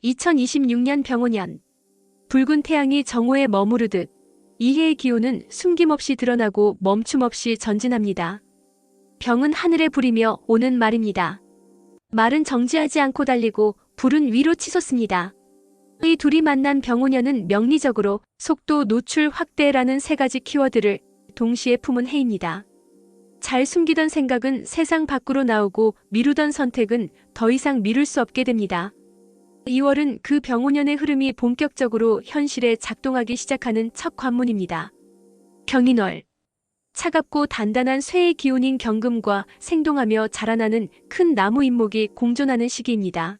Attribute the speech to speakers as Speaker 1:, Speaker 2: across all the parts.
Speaker 1: 2026년 병오년. 붉은 태양이 정오에 머무르듯 이해의 기운은 숨김없이 드러나고 멈춤없이 전진합니다. 병은 하늘에 부리며 오는 말입니다. 말은 정지하지 않고 달리고 불은 위로 치솟습니다. 이 둘이 만난 병오년은 명리적으로 속도, 노출, 확대라는 세 가지 키워드를 동시에 품은 해입니다. 잘 숨기던 생각은 세상 밖으로 나오고 미루던 선택은 더 이상 미룰 수 없게 됩니다. 2월은 그 병오년의 흐름이 본격적으로 현실에 작동하기 시작하는 첫 관문입니다. 경인월. 차갑고 단단한 쇠의 기운인 경금과 생동하며 자라나는 큰 나무 잎목이 공존하는 시기입니다.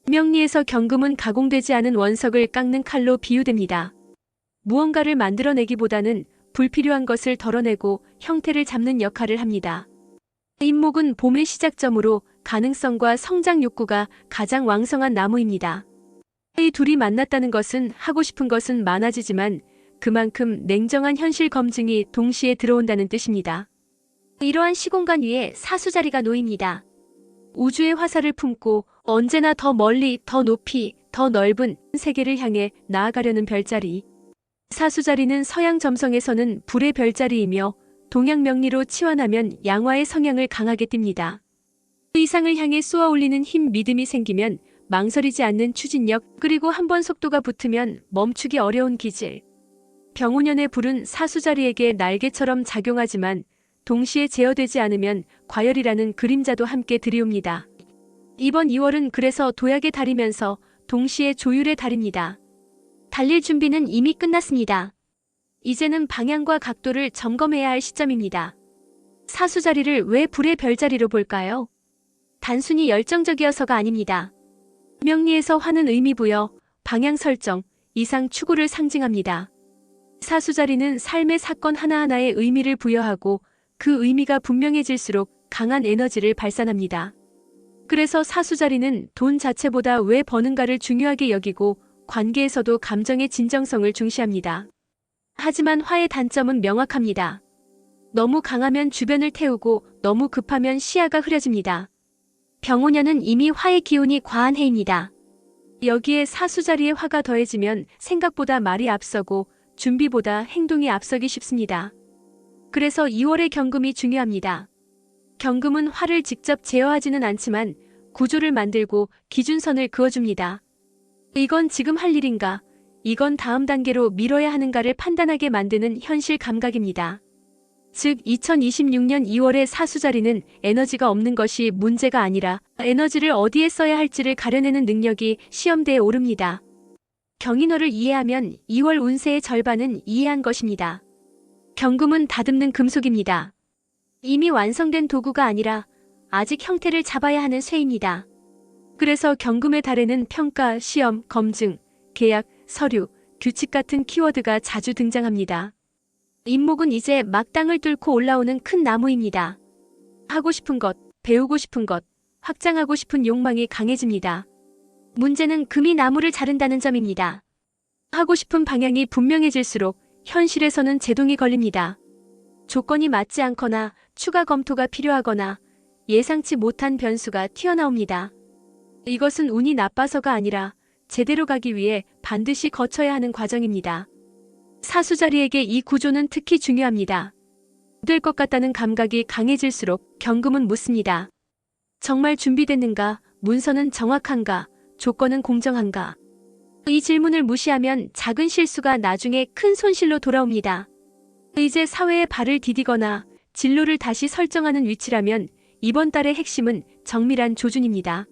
Speaker 1: 명리에서 경금은 가공되지 않은 원석을 깎는 칼로 비유됩니다. 무언가를 만들어내기보다는 불필요한 것을 덜어내고 형태를 잡는 역할을 합니다. 잎목은 봄의 시작점으로 가능성과 성장 욕구가 가장 왕성한 나무입니다. 이 둘이 만났다는 것은 하고 싶은 것은 많아지지만 그만큼 냉정한 현실 검증이 동시에 들어온다는 뜻입니다. 이러한 시공간 위에 사수자리가 놓입니다. 우주의 화살을 품고 언제나 더 멀리, 더 높이, 더 넓은 세계를 향해 나아가려는 별자리. 사수자리는 서양 점성에서는 불의 별자리이며 동양 명리로 치환하면 양화의 성향을 강하게 띱니다. 이상을 향해 쏘아 올리는 힘, 믿음이 생기면 망설이지 않는 추진력, 그리고 한번 속도가 붙으면 멈추기 어려운 기질. 병오년의 불은 사수자리에게 날개처럼 작용하지만 동시에 제어되지 않으면 과열이라는 그림자도 함께 들이옵니다. 이번 2월은 그래서 도약의 달이면서 동시에 조율의 달입니다. 달릴 준비는 이미 끝났습니다. 이제는 방향과 각도를 점검해야 할 시점입니다. 사수자리를 왜 불의 별자리로 볼까요? 단순히 열정적이어서가 아닙니다. 명리에서 화는 의미 부여, 방향 설정, 이상 추구를 상징합니다. 사수자리는 삶의 사건 하나하나에 의미를 부여하고 그 의미가 분명해질수록 강한 에너지를 발산합니다. 그래서 사수자리는 돈 자체보다 왜 버는가를 중요하게 여기고 관계에서도 감정의 진정성을 중시합니다. 하지만 화의 단점은 명확합니다. 너무 강하면 주변을 태우고 너무 급하면 시야가 흐려집니다. 병오년은 이미 화의 기운이 과한 해입니다. 여기에 사수자리의 화가 더해지면 생각보다 말이 앞서고 준비보다 행동이 앞서기 쉽습니다. 그래서 2월의 경금이 중요합니다. 경금은 화를 직접 제어하지는 않지만 구조를 만들고 기준선을 그어줍니다. 이건 지금 할 일인가, 이건 다음 단계로 미뤄야 하는가를 판단하게 만드는 현실 감각입니다. 즉 2026년 2월의 사수자리는 에너지가 없는 것이 문제가 아니라 에너지를 어디에 써야 할지를 가려내는 능력이 시험대에 오릅니다. 경인월을 이해하면 2월 운세의 절반은 이해한 것입니다. 경금은 다듬는 금속입니다. 이미 완성된 도구가 아니라 아직 형태를 잡아야 하는 쇠입니다. 그래서 경금의 달에는 평가, 시험, 검증, 계약, 서류, 규칙 같은 키워드가 자주 등장합니다. 잎목은 이제 막 땅을 뚫고 올라오는 큰 나무입니다. 하고 싶은 것, 배우고 싶은 것, 확장하고 싶은 욕망이 강해집니다. 문제는 금이 나무를 자른다는 점입니다. 하고 싶은 방향이 분명해질수록 현실에서는 제동이 걸립니다. 조건이 맞지 않거나 추가 검토가 필요하거나 예상치 못한 변수가 튀어나옵니다. 이것은 운이 나빠서가 아니라 제대로 가기 위해 반드시 거쳐야 하는 과정입니다. 사수자리에게 이 구조는 특히 중요합니다. 될 것 같다는 감각이 강해질수록 경금은 묻습니다. 정말 준비됐는가? 문서는 정확한가? 조건은 공정한가? 이 질문을 무시하면 작은 실수가 나중에 큰 손실로 돌아옵니다. 이제 사회에 발을 디디거나 진로를 다시 설정하는 위치라면 이번 달의 핵심은 정밀한 조준입니다.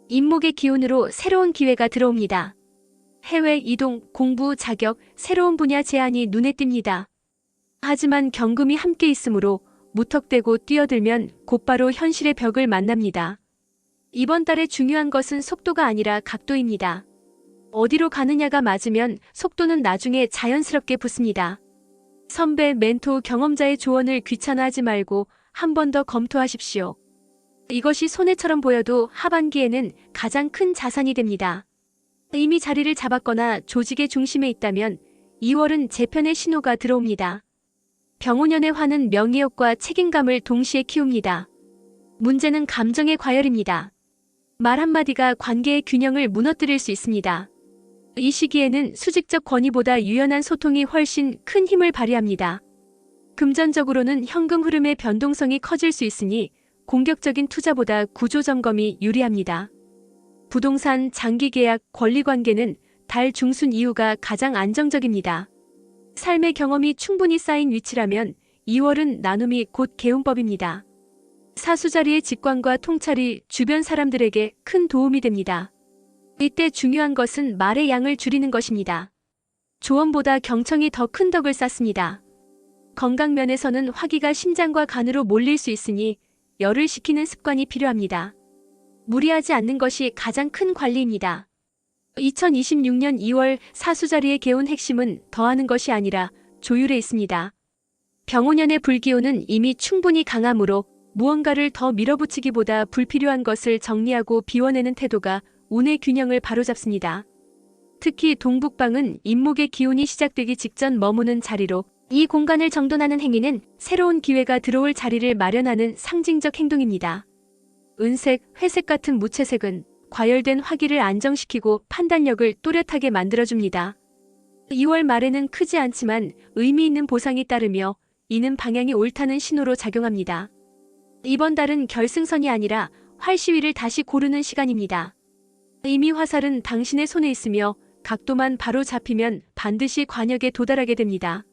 Speaker 1: 잎목의 기운으로 새로운 기회가 들어옵니다. 해외 이동, 공부, 자격, 새로운 분야 제안이 눈에 띕니다. 하지만 경금이 함께 있으므로 무턱대고 뛰어들면 곧바로 현실의 벽을 만납니다. 이번 달에 중요한 것은 속도가 아니라 각도입니다. 어디로 가느냐가 맞으면 속도는 나중에 자연스럽게 붙습니다. 선배, 멘토, 경험자의 조언을 귀찮아하지 말고 한 번 더 검토하십시오. 이것이 손해처럼 보여도 하반기에는 가장 큰 자산이 됩니다. 이미 자리를 잡았거나 조직의 중심에 있다면 2월은 재편의 신호가 들어옵니다. 병오년의 화는 명예욕과 책임감을 동시에 키웁니다. 문제는 감정의 과열입니다. 말 한마디가 관계의 균형을 무너뜨릴 수 있습니다. 이 시기에는 수직적 권위보다 유연한 소통이 훨씬 큰 힘을 발휘합니다. 금전적으로는 현금 흐름의 변동성이 커질 수 있으니 공격적인 투자보다 구조 점검이 유리합니다. 부동산, 장기 계약, 권리 관계는 달 중순 이후가 가장 안정적입니다. 삶의 경험이 충분히 쌓인 위치라면 2월은 나눔이 곧 개운법입니다. 사수자리의 직관과 통찰이 주변 사람들에게 큰 도움이 됩니다. 이때 중요한 것은 말의 양을 줄이는 것입니다. 조언보다 경청이 더 큰 덕을 쌓습니다. 건강 면에서는 화기가 심장과 간으로 몰릴 수 있으니 열을 식히는 습관이 필요합니다. 무리하지 않는 것이 가장 큰 관리입니다. 2026년 2월 사수자리의 개운 핵심은 더하는 것이 아니라 조율에 있습니다. 병오년의 불기운은 이미 충분히 강하므로 무언가를 더 밀어붙이기보다 불필요한 것을 정리하고 비워내는 태도가 운의 균형을 바로잡습니다. 특히 동북방은 임목의 기운이 시작되기 직전 머무는 자리로 이 공간을 정돈하는 행위는 새로운 기회가 들어올 자리를 마련하는 상징적 행동입니다. 은색, 회색 같은 무채색은 과열된 화기를 안정시키고 판단력을 또렷하게 만들어줍니다. 2월 말에는 크지 않지만 의미 있는 보상이 따르며 이는 방향이 옳다는 신호로 작용합니다. 이번 달은 결승선이 아니라 활시위를 다시 고르는 시간입니다. 이미 화살은 당신의 손에 있으며 각도만 바로 잡히면 반드시 관역에 도달하게 됩니다.